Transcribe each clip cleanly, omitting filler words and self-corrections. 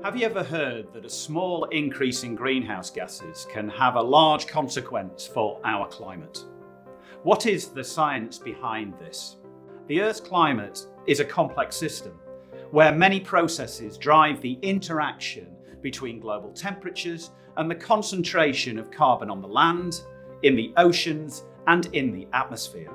Have you ever heard that a small increase in greenhouse gases can have a large consequence for our climate? What is the science behind this? The Earth's climate is a complex system where many processes drive the interaction between global temperatures and the concentration of carbon on the land, in the oceans, and in the atmosphere.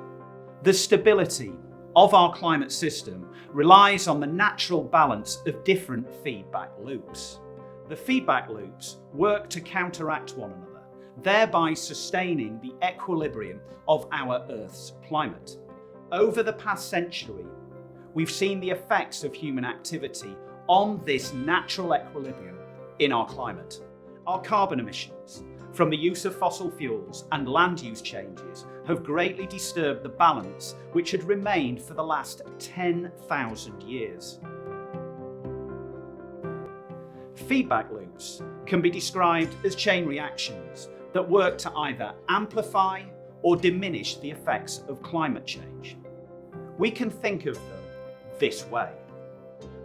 The stability of our climate system relies on the natural balance of different feedback loops. The feedback loops work to counteract one another, thereby sustaining the equilibrium of our Earth's climate. Over the past century, we've seen the effects of human activity on this natural equilibrium in our climate. Our carbon emissions from the use of fossil fuels and land use changes have greatly disturbed the balance which had remained for the last 10,000 years. Feedback loops can be described as chain reactions that work to either amplify or diminish the effects of climate change. We can think of them this way.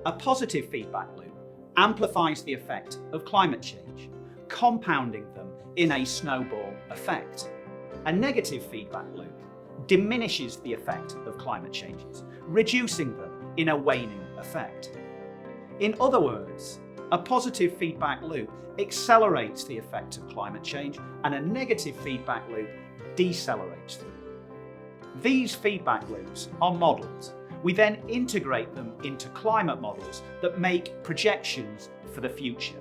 A positive feedback loop amplifies the effect of climate change, compounding them in a snowball effect. A negative feedback loop diminishes the effect of climate changes, reducing them in a waning effect. In other words, a positive feedback loop accelerates the effect of climate change and a negative feedback loop decelerates them. These feedback loops are modelled. We then integrate them into climate models that make projections for the future.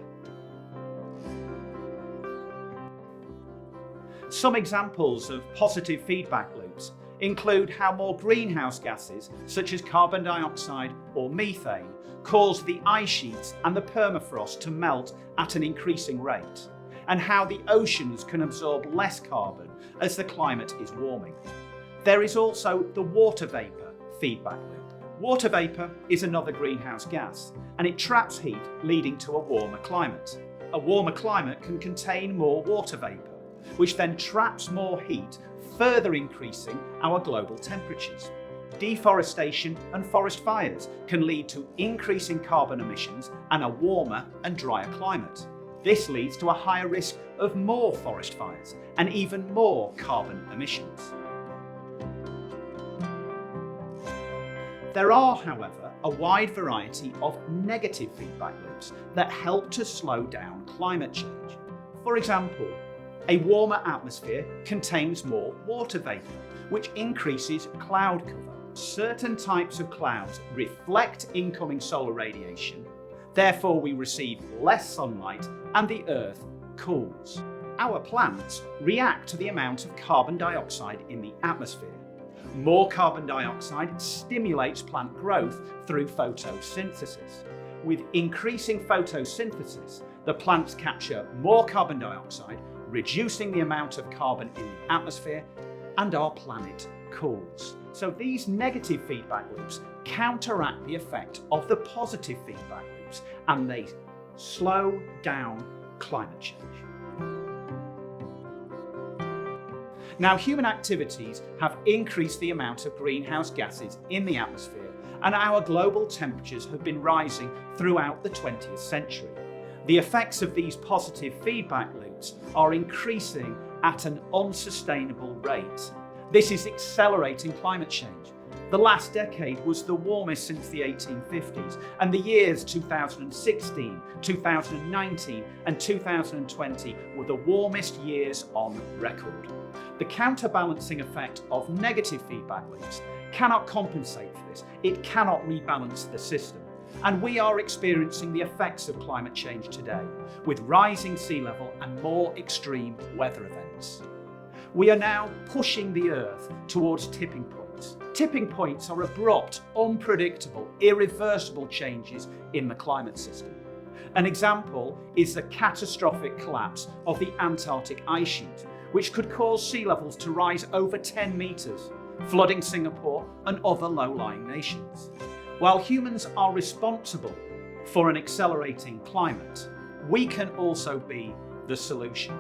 Some examples of positive feedback loops include how more greenhouse gases, such as carbon dioxide or methane, cause the ice sheets and the permafrost to melt at an increasing rate, and how the oceans can absorb less carbon as the climate is warming. There is also the water vapour feedback loop. Water vapour is another greenhouse gas, and it traps heat, leading to a warmer climate. A warmer climate can contain more water vapour, which then traps more heat, further increasing our global temperatures. Deforestation and forest fires can lead to increasing carbon emissions and a warmer and drier climate. This leads to a higher risk of more forest fires and even more carbon emissions. There are, however, a wide variety of negative feedback loops that help to slow down climate change. For example, a warmer atmosphere contains more water vapour, which increases cloud cover. Certain types of clouds reflect incoming solar radiation, therefore we receive less sunlight and the Earth cools. Our plants react to the amount of carbon dioxide in the atmosphere. More carbon dioxide stimulates plant growth through photosynthesis. With increasing photosynthesis, the plants capture more carbon dioxide, reducing the amount of carbon in the atmosphere, and our planet cools. So these negative feedback loops counteract the effect of the positive feedback loops, and they slow down climate change. Now, human activities have increased the amount of greenhouse gases in the atmosphere, and our global temperatures have been rising throughout the 20th century. The effects of these positive feedback loops are increasing at an unsustainable rate. This is accelerating climate change. The last decade was the warmest since the 1850s, and the years 2016, 2019, and 2020 were the warmest years on record. The counterbalancing effect of negative feedback loops cannot compensate for this. It cannot rebalance the system. And we are experiencing the effects of climate change today, with rising sea level and more extreme weather events. We are now pushing the Earth towards tipping points. Tipping points are abrupt, unpredictable, irreversible changes in the climate system. An example is the catastrophic collapse of the Antarctic ice sheet, which could cause sea levels to rise over 10 metres, flooding Singapore and other low-lying nations. While humans are responsible for an accelerating climate, we can also be the solution.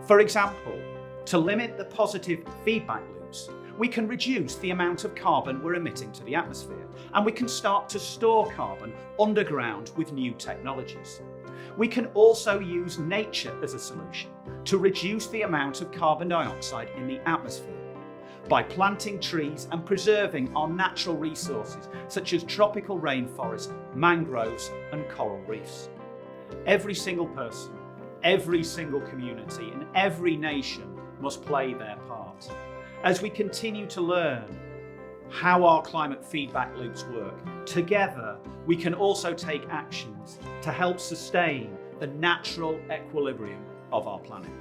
For example, to limit the positive feedback loops, we can reduce the amount of carbon we're emitting to the atmosphere, and we can start to store carbon underground with new technologies. We can also use nature as a solution to reduce the amount of carbon dioxide in the atmosphere by planting trees and preserving our natural resources such as tropical rainforests, mangroves and coral reefs. Every single person, every single community and every nation must play their part. As we continue to learn how our climate feedback loops work, together we can also take actions to help sustain the natural equilibrium of our planet.